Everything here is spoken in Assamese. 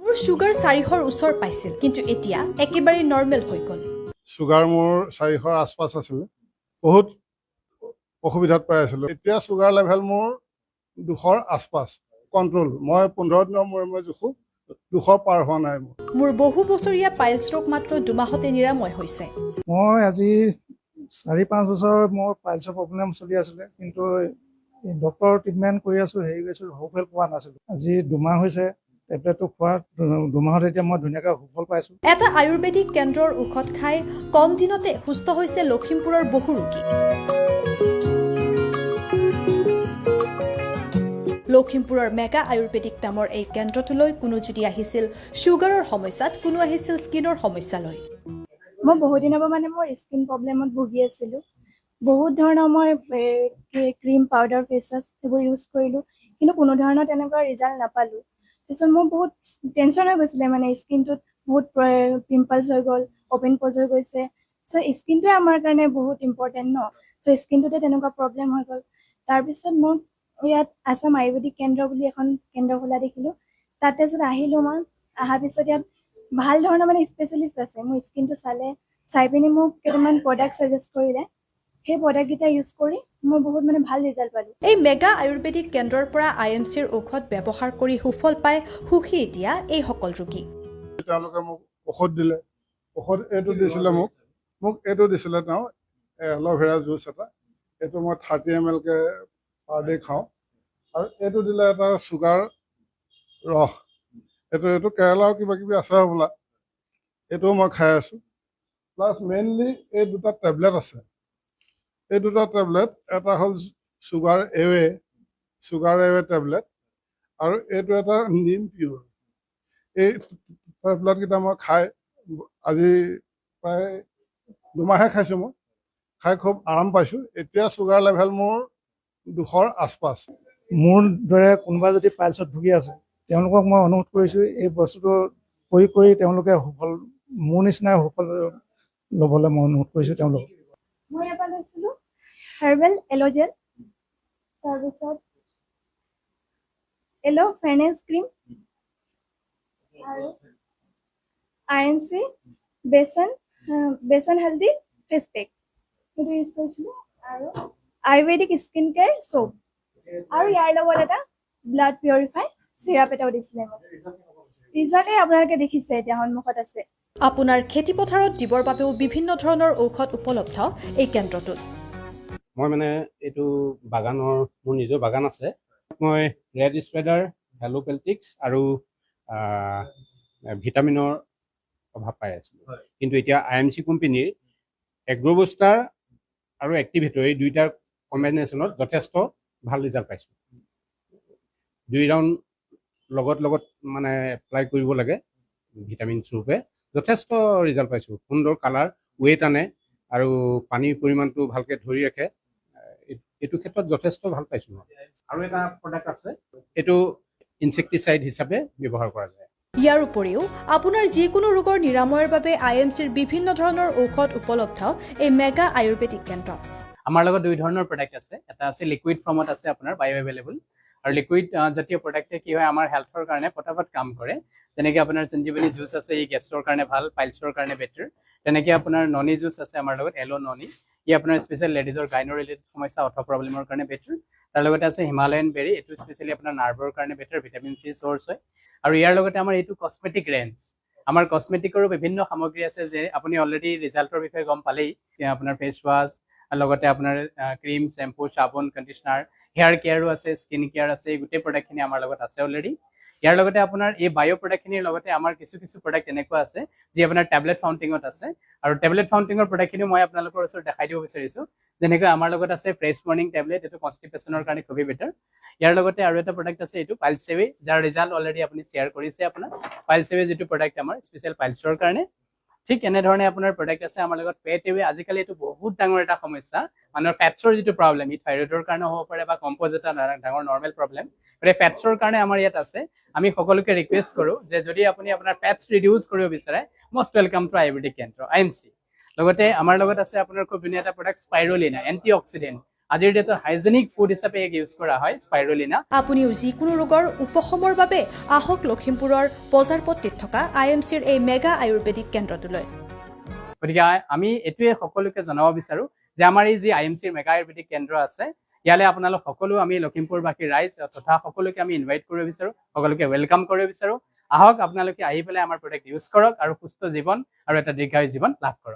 মোৰ সুগাৰ 400ৰ ওচৰ পাইছিল কিন্তু এতিয়া একেবাৰে নৰ্মেল হৈ গ'ল। সুগাৰ মোৰ 400ৰ আশপাশ আছিল, বহুত অসুবিধাত পাই আছিলোঁ। এতিয়া সুগাৰ লেভেল মোৰ 200ৰ আশপাশ, কণ্ট্ৰল। মই 15 দিনৰ মূৰে জোখো, 200 পাৰ হোৱা নাই। মোৰ বহু বছৰীয়া পাইলছ ৰোগ মাত্ৰ 2 মাহতে নিৰাময় হৈছে। মই আজি 4-5 বছৰ মোৰ পাইলছৰ প্ৰব্লেম চলি আছিলে, কিন্তু ডক্টৰৰ ট্ৰিটমেণ্ট কৰি আছোঁ, হেৰি কৰিছোঁ, সুফল পোৱা নাছিলোঁ। আজি 2 মাহ হৈছে টেবলেটটো খোৱাৰ, 2 মাহত এতিয়া মই ধুনীয়াকৈ সুফল পাইছোঁ। এটা আয়ুৰ্বেদিক কেন্দ্ৰৰ ঔষধ খাই কম দিনতে সুস্থ হৈছে লখিমপুৰৰ বহু ৰোগী। লখিমপুৰৰ মেগা আয়ুৰ্বেদিক নামৰ এই কেন্দ্ৰটোলৈ কোনো যদি আহিছিল সুগাৰৰ সমস্যাত, কোনো আহিছিল স্কিনৰ সমস্যালৈ। মই বহুত দিনৰ পৰা মোৰ স্কিন প্ৰব্লেমত ভুগি আছিলোঁ। বহুত ধৰণৰ মই ক্ৰীম, পাউডাৰ, ফেচ ৱাছ সেইবোৰ ইউজ কৰিলোঁ, কিন্তু কোনো ধৰণৰ তেনেকুৱা ৰিজাল্ট নাপালোঁ। তাৰপিছত মোৰ বহুত টেনশ্যন হৈ গৈছিলে, স্কিনটোত বহুত পিম্পলছ হৈ গ'ল, অপেন প'জ হৈ গৈছে। চ' স্কিনটোৱে আমাৰ কাৰণে বহুত ইম্পৰ্টেণ্ট ন। চ' স্কিনটোতে তেনেকুৱা প্ৰব্লেম হৈ গ'ল। তাৰপিছত মোক ইয়াত আছাম আয়ুৰ্বেদিক কেন্দ্ৰ বুলি এখন কেন্দ্ৰ খোলা দেখিলোঁ। তাতে য'ত আহিলোঁ, মই অহাৰ পিছত ইয়াত ভাল ধৰণৰ স্পেচিয়েলিষ্ট আছে। মোৰ স্কিনটো চাই পিনি মোক কেইটামান প্ৰডাক্ট ছাজেষ্ট কৰিলে। সেই প্ৰডাক্টকেইটা ইউজ কৰি মই বহুত ভাল ৰিজাল্ট পালোঁ। এই মেগা আয়ুৰ্বেদিক কেন্দ্ৰৰ পৰা IMCৰ ঔষধ ব্যৱহাৰ কৰি সুফল পাই সুখী এতিয়া এইসকল ৰোগী। তেওঁলোকে মোক ঔষধ দিলে, ঔষধ এইটো দিছিলে, মোক এইটো দিছিলে তেওঁ এল'ভেৰা জুচ এটা। এইটো মই 30 ml কে পাৰ ডে খাওঁ। আৰু এইটো দিলে এটা চুগাৰ ৰস, এইটো কেৰেলাৰ কিবা কিবি আছে হ'বলা, এইটোও মই খাই আছোঁ। প্লাছ মেইনলি এই দুটা টেবলেট আছে। এই দুটা টেবলেট, এটা হ'ল চুগাৰ এৱে টেবলেট, আৰু এইটো এটা নিম পিয়ৰ। এই টেবলেটকেইটা মই খাই আজি প্ৰায় 2 মাহে খাইছোঁ। মই খাই খুব আৰাম পাইছোঁ। এতিয়া চুগাৰ লেভেল মোৰ 200ৰ আশপাশ। মোৰ দৰে কোনোবা যদি পাইলছত ভুগি আছে, তেওঁলোকক মই অনুৰোধ কৰিছোঁ এই বস্তুটো প্ৰয়োগ কৰি তেওঁলোকে সুফল, মোৰ নিচিনাই সুফল ল'বলৈ মই অনুৰোধ কৰিছোঁ তেওঁলোকক। মই ইয়াৰ পৰা লৈছিলোঁ হাৰ্বেল এল'জেল, তাৰপিছত ফেনেজ ক্ৰীম, আৰু IMC বেচন হেল্ডি ফেচ পেক, সেইটো ইউজ কৰিছিলোঁ। আৰু আয়ুৰ্বেদিক স্কিন কেয়াৰ সোপ, আৰু ইয়াৰ লগত এটা ব্লাড পিউৰিফাই চিৰাপ এটাও দিছিলে মোক। ৰিজাল্টে আপোনালোকে দেখিছে, এতিয়া সন্মুখত আছে। আপোনাৰ খেতিপথাৰত দিবৰ বাবেও বিভিন্ন ধৰণৰ ঔষধ উপলব্ধ এই কেন্দ্ৰটোত। মই এইটো বাগানৰ, মোৰ নিজৰ বাগান আছে। মই ৰেড স্প্ৰেডাৰ, হেলোপেল্টিক্স আৰু ভিটামিনৰ অভাৱ পাই আছিলোঁ। কিন্তু এতিয়া IMC কোম্পানীৰ এগ্ৰ'বুষ্টাৰ আৰু এক্টিভেটৰ, এই দুইটাৰ কম্বিনেশ্যনত যথেষ্ট ভাল ৰিজাল্ট পাইছোঁ। 2 ৰাউণ্ড লগত এপ্লাই কৰিব লাগে ভিটামিন স্বৰূপে, যথেষ্ট ৰিজাল্ট পাইছোঁ। সুন্দৰ কালাৰ, ৱেট আনে, আৰু পানীৰ পৰিমাণটো ভালকৈ ধৰি ৰাখে। এইটো ক্ষেত্ৰত যথেষ্ট ভাল পাইছোঁ মই। আৰু এটা প্ৰডাক্ট আছে, এইটো ইনচেক্টিচাইড হিচাপে ব্যৱহাৰ কৰা যায়। ইয়াৰ উপৰিও আপোনাৰ যিকোনো ৰোগৰ নিৰাময়ৰ বাবে IMCৰ বিভিন্ন ধৰণৰ ঔষধ উপলব্ধ এই মেগা আয়ুৰ্বেদিক কেন্দ্ৰ। আমাৰ লগত 2 ধৰণৰ প্ৰডাক্ট আছে। এটা আছে লিকুইড ফৰ্মত আছে আপোনাৰ বায়ো এভেইলেবল, আৰু লিকুইড জাতীয় প্ৰডাক্টে কি হয়, আমাৰ হেল্থৰ কাৰণে পটাপট কাম কৰে। যেনেকৈ আপোনাৰ সঞ্জীৱনী জুচ আছে, ই গেছৰ কাৰণে ভাল, পাইলছৰ কাৰণে বেটাৰ। তেনেকৈ আপোনাৰ ননী জুচ আছে আমাৰ লগত, ননী, ই আপোনাৰ স্পেচিয়েল লেডিজৰ গাইনো ৰিলেটেড সমস্যা, অৰ্থ প্ৰব্লেমৰ কাৰণে বেটাৰ। তাৰ লগতে আছে হিমালয়ান বেৰী, এইটো স্পেচিয়েলি আপোনাৰ নাৰ্ভৰ কাৰণে বেটাৰ, ভিটামিন C চ'ৰ্চ হয়। আৰু ইয়াৰ লগতে আমাৰ এইটো কছমেটিক ৰেঞ্জ, আমাৰ কছমেটিকৰো বিভিন্ন সামগ্ৰী আছে, যে আপুনি অলৰেডি ৰিজাল্টৰ বিষয়ে গম পালেই। আপোনাৰ ফেচ ৱাছ, লগতে আপোনাৰ ক্ৰীম, শ্বেম্পু, চাবোন, কণ্ডিচনাৰ, হেয়াৰ কেয়াৰো আছে, স্কিন কেয়াৰ আছে, এই গোটেই প্ৰডাক্টখিনি আমাৰ লগত আছে অলৰেডি। ইয়াৰ লগতে আপোনাৰ এই বায়ো প্ৰডাক্টখিনিৰ লগতে আমাৰ কিছু প্ৰডাক্ট এনেকুৱা আছে যি আপোনাৰ টেবলেট ফাউণ্টিঙত আছে, আৰু টেবলেট ফাউণ্টিঙৰ প্ৰডাক্টখিনি মই আপোনালোকৰ ওচৰত দেখাই দিব বিচাৰিছোঁ। যেনেকৈ আমাৰ লগত আছে ফ্ৰেছ মৰ্ণিং টেবলেট, এইটো কনষ্টিপেশ্যনৰ কাৰণে খুবেই বেটাৰ। ইয়াৰ লগতে আৰু এটা প্ৰডাক্ট আছে, এইটো পাইলছ এৱে, যাৰ ৰিজাল্ট অলৰেডি আপুনি শ্বেয়াৰ কৰিছে। আপোনাৰ পাইলছ এৱে যিটো প্ৰডাক্ট আমাৰ স্পেচিয়েল পাইলছৰ কাৰণে, ঠিক এনেধৰণে আপোনাৰ প্ৰডাক্ট আছে আমাৰ লগত ফেট এৱে। আজিকালি এইটো বহুত ডাঙৰ এটা সমস্যা, মানুহৰ ফেটছৰ যিটো প্ৰব্লেম, ই থাইৰয়ডৰ কাৰণে হ'ব পাৰে বা কম্প'জ এটা ডাঙৰ নৰ্মেল প্ৰব্লেম, গতিকে ফেটছৰ কাৰণে আমাৰ ইয়াত আছে। আমি সকলোকে ৰিকুৱেষ্ট কৰোঁ যে যদি আপুনি আপোনাৰ ফেটছ ৰিডিউচ কৰিব বিচাৰে, মষ্ট ৱেলকাম টু আয়ুৰ্বেদিক কেন্দ্ৰ IMC। লগতে আমাৰ লগত আছে আপোনাৰ খুব ধুনীয়া এটা প্ৰডাক্ট স্পাইৰুলিনা, এণ্টি অক্সিডেণ্ট, আজিৰ ডেটত হাইজেনিক ফুড হিচাপে ইয়াক ইউজ কৰা হয় স্পাইৰুলিনা। আপুনিও যিকোনো ৰোগৰ উপশমৰ বাবে আহক লখিমপুৰৰ বজাৰপট্টিত থকা IMCৰ এই মেগা আয়ুৰ্বেদিক কেন্দ্ৰটোলৈ। গতিকে আমি এইটোৱে সকলোকে জনাব বিচাৰো যে আমাৰ এই যি IMCৰ মেগা আয়ুৰ্বেদিক কেন্দ্ৰ আছে, ইয়ালৈ আপোনালোক সকলো আমি লখিমপুৰবাসী ৰাইজ তথা সকলোকে আমি ইনভাইট কৰিব বিচাৰো, সকলোকে ৱেলকাম কৰিব বিচাৰো। আহক আপোনালোকে আহি পেলাই আমাৰ প্ৰডাক্ট ইউজ কৰক আৰু সুস্থ জীৱন আৰু এটা দীৰ্ঘায়ু জীৱন লাভ কৰক।